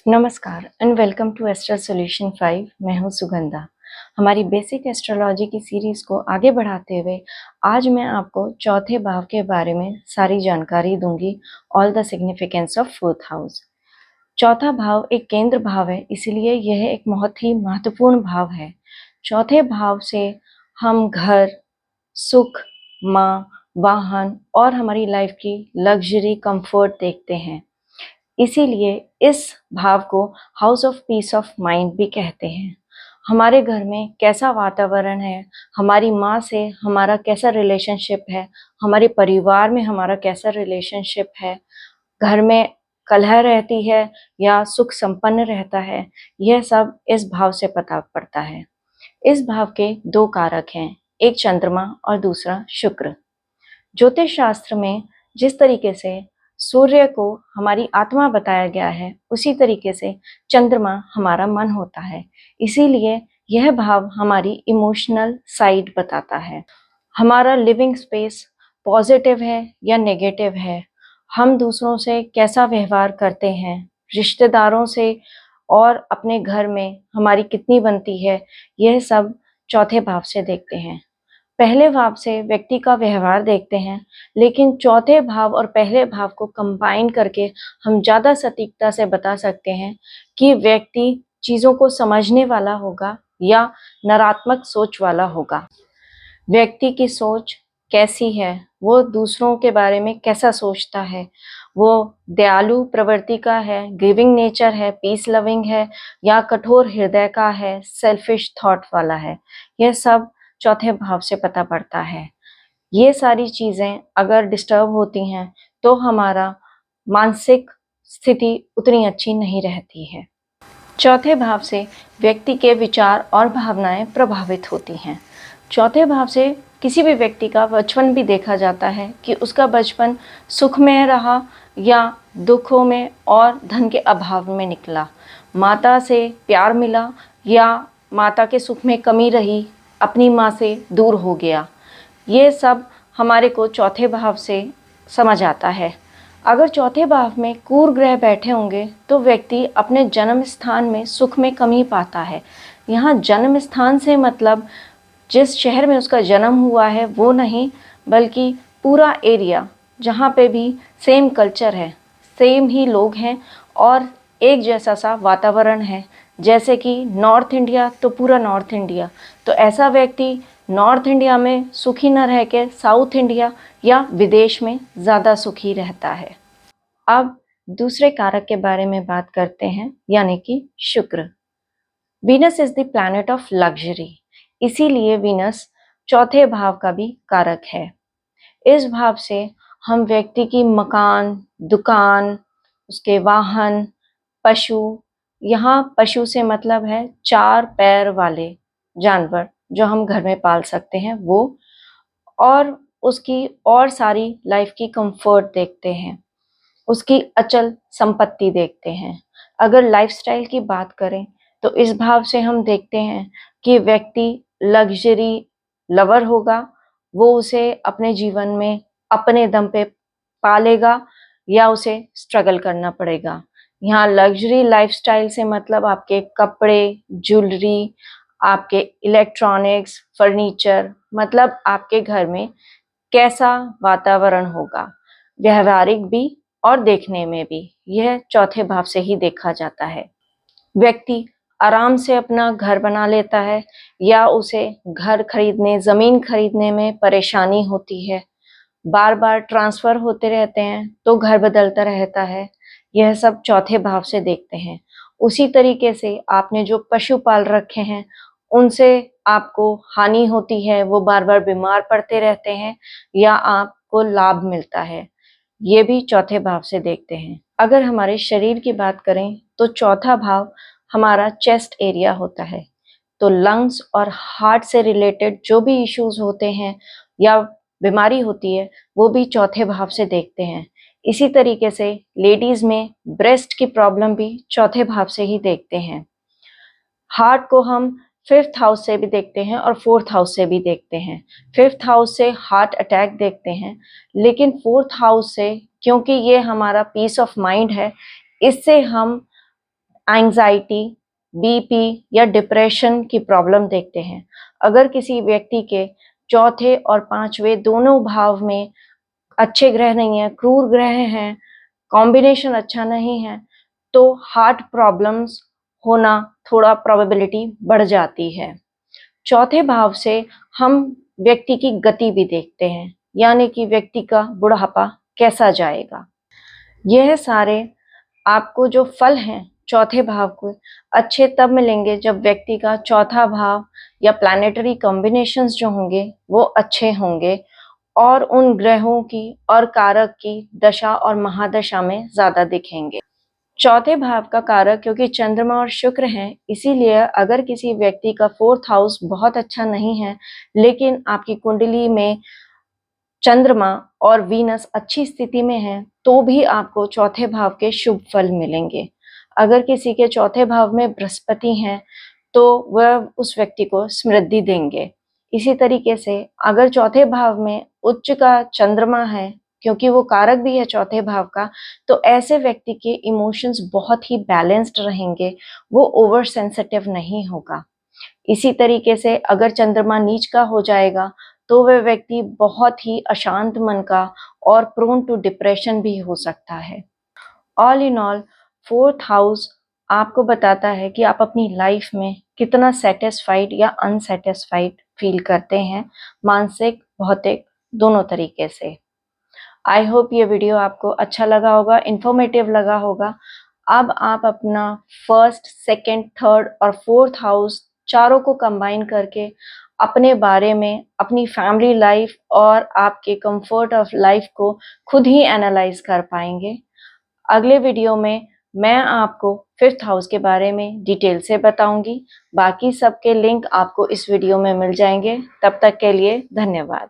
नमस्कार and welcome to astro solution 5। मैं हूं सुगंधा। हमारी बेसिक एस्ट्रोलॉजी की सीरीज को आगे बढ़ाते हुए आज मैं आपको चौथे भाव के बारे में सारी जानकारी दूंगी। All the significance of fourth house. चौथा भाव एक केंद्र भाव है, इसलिए यह एक बहुत ही महत्वपूर्ण भाव है। चौथे भाव से हम घर, सुख, माँ, वाहन और हमारी लाइफ की लग्जरी, कंफर्ट देखते हैं। इसीलिए इस भाव को house of peace of mind भी कहते हैं। हमारे घर में कैसा वातावरण है, हमारी माँ से हमारा कैसा रिलेशनशिप है, हमारे परिवार में हमारा कैसा रिलेशनशिप है, घर में कलह रहती है या सुख संपन्न रहता है, यह सब इस भाव से पता पड़ता है। इस भाव के दो कारक हैं, एक चंद्रमा और दूसरा शुक्र। ज्योतिष शास्त्र में जिस तरीके से सूर्य को हमारी आत्मा बताया गया है, उसी तरीके से चंद्रमा हमारा मन होता है। इसीलिए यह भाव हमारी इमोशनल साइड बताता है। हमारा लिविंग स्पेस पॉजिटिव है या नेगेटिव है, हम दूसरों से कैसा व्यवहार करते हैं, रिश्तेदारों से और अपने घर में हमारी कितनी बनती है, यह सब चौथे भाव से देखते हैं। पहले भाव से व्यक्ति का व्यवहार देखते हैं, लेकिन चौथे भाव और पहले भाव को कंबाइन करके हम ज़्यादा सटीकता से बता सकते हैं कि व्यक्ति चीज़ों को समझने वाला होगा या नकारात्मक सोच वाला होगा। व्यक्ति की सोच कैसी है, वो दूसरों के बारे में कैसा सोचता है, वो दयालु प्रवृत्ति का है, गिविंग नेचर है, पीस लविंग है या कठोर हृदय का है, सेल्फिश थॉट वाला है, यह सब चौथे भाव से पता पड़ता है। ये सारी चीज़ें अगर डिस्टर्ब होती हैं तो हमारा मानसिक स्थिति उतनी अच्छी नहीं रहती है। चौथे भाव से व्यक्ति के विचार और भावनाएं प्रभावित होती हैं। चौथे भाव से किसी भी व्यक्ति का बचपन भी देखा जाता है कि उसका बचपन सुख में रहा या दुखों में और धन के अभाव में निकला, माता से प्यार मिला या माता के सुख में कमी रही, अपनी माँ से दूर हो गया। ये सब हमारे को चौथे भाव से समझ आता है। अगर चौथे भाव में क्रूर ग्रह बैठे होंगे तो व्यक्ति अपने जन्म स्थान में सुख में कमी पाता है। यहाँ जन्म स्थान से मतलब जिस शहर में उसका जन्म हुआ है वो नहीं, बल्कि पूरा एरिया जहाँ पे भी सेम कल्चर है, सेम ही लोग हैं और एक जैसा सा वातावरण है। जैसे कि नॉर्थ इंडिया तो पूरा नॉर्थ इंडिया, तो ऐसा व्यक्ति नॉर्थ इंडिया में सुखी न रह के साउथ इंडिया या विदेश में ज़्यादा सुखी रहता है। अब दूसरे कारक के बारे में बात करते हैं, यानी कि शुक्र। Venus is the planet of luxury, इसीलिए वीनस चौथे भाव का भी कारक है। इस भाव से हम व्यक्ति की मकान, दुकान, उसके वाहन, पशु, यहाँ पशु से मतलब है चार पैर वाले जानवर जो हम घर में पाल सकते हैं वो, और उसकी और सारी लाइफ की कंफर्ट देखते हैं, उसकी अचल संपत्ति देखते हैं। अगर लाइफस्टाइल की बात करें तो इस भाव से हम देखते हैं कि व्यक्ति लग्जरी लवर होगा, वो उसे अपने जीवन में अपने दम पे पालेगा या उसे स्ट्रगल करना पड़ेगा। यहाँ लग्जरी लाइफस्टाइल से मतलब आपके कपड़े, ज्वेलरी, आपके इलेक्ट्रॉनिक्स, फर्नीचर, मतलब आपके घर में कैसा वातावरण होगा, व्यवहारिक भी और देखने में भी, यह चौथे भाव से ही देखा जाता है। व्यक्ति आराम से अपना घर बना लेता है या उसे घर खरीदने, जमीन खरीदने में परेशानी होती है, बार बार ट्रांसफर होते रहते हैं तो घर बदलता रहता है, यह सब चौथे भाव से देखते हैं। उसी तरीके से आपने जो पशु पाल रखे हैं उनसे आपको हानि होती है, वो बार बार बीमार पड़ते रहते हैं या आपको लाभ मिलता है, ये भी चौथे भाव से देखते हैं। अगर हमारे शरीर की बात करें तो चौथा भाव हमारा चेस्ट एरिया होता है, तो लंग्स और हार्ट से रिलेटेड जो भी इश्यूज होते हैं या बीमारी होती है वो भी चौथे भाव से देखते हैं। इसी तरीके से लेडीज में ब्रेस्ट की प्रॉब्लम भी चौथे भाव से ही देखते हैं। हार्ट को हम फिफ्थ हाउस से भी देखते हैं और फोर्थ हाउस से भी देखते हैं। फिफ्थ हाउस से हार्ट अटैक देखते हैं, लेकिन फोर्थ हाउस से, क्योंकि ये हमारा पीस ऑफ माइंड है, इससे हम एंजाइटी, बीपी या डिप्रेशन की प्रॉब्लम देखते हैं। अगर किसी व्यक्ति के चौथे और पांचवें दोनों भाव में अच्छे ग्रह नहीं है, क्रूर ग्रह हैं, कॉम्बिनेशन अच्छा नहीं है, तो हार्ट प्रॉब्लम्स होना थोड़ा प्रोबेबिलिटी बढ़ जाती है। चौथे भाव से हम व्यक्ति की गति भी देखते हैं, यानी कि व्यक्ति का बुढ़ापा कैसा जाएगा। यह सारे आपको जो फल हैं चौथे भाव को अच्छे तब मिलेंगे जब व्यक्ति का चौथा भाव या प्लैनेटरी कॉम्बिनेशंस जो होंगे वो अच्छे होंगे और उन ग्रहों की और कारक की दशा और महादशा में ज्यादा दिखेंगे। चौथे भाव का कारक क्योंकि चंद्रमा और शुक्र हैं, इसीलिए अगर किसी व्यक्ति का फोर्थ हाउस बहुत अच्छा नहीं है लेकिन आपकी कुंडली में चंद्रमा और वीनस अच्छी स्थिति में है तो भी आपको चौथे भाव के शुभ फल मिलेंगे। अगर किसी के चौथे भाव में बृहस्पति हैं तो वह उस व्यक्ति को समृद्धि देंगे। इसी तरीके से अगर चौथे भाव में उच्च का चंद्रमा है, क्योंकि वो कारक भी है चौथे भाव का, तो ऐसे व्यक्ति के इमोशंस बहुत ही बैलेंस्ड रहेंगे, वो ओवर सेंसिटिव नहीं होगा। इसी तरीके से अगर चंद्रमा नीच का हो जाएगा तो वह व्यक्ति बहुत ही अशांत मन का और प्रोन टू डिप्रेशन भी हो सकता है। All in all fourth house आपको बताता है कि आप अपनी लाइफ में कितना सेटिस्फाइड या अनसेटिस्फाइड फील करते हैं, मानसिक भौतिक दोनों तरीके से। आई होप ये वीडियो आपको अच्छा लगा होगा, इंफॉर्मेटिव लगा होगा। अब आप अपना फर्स्ट, सेकंड, थर्ड और फोर्थ हाउस चारों को कंबाइन करके अपने बारे में, अपनी फैमिली लाइफ और आपके कंफर्ट ऑफ लाइफ को खुद ही एनालाइज कर पाएंगे। अगले वीडियो में मैं आपको फिफ्थ हाउस के बारे में डिटेल से बताऊंगी। बाकी सबके लिंक आपको इस वीडियो में मिल जाएंगे। तब तक के लिए धन्यवाद।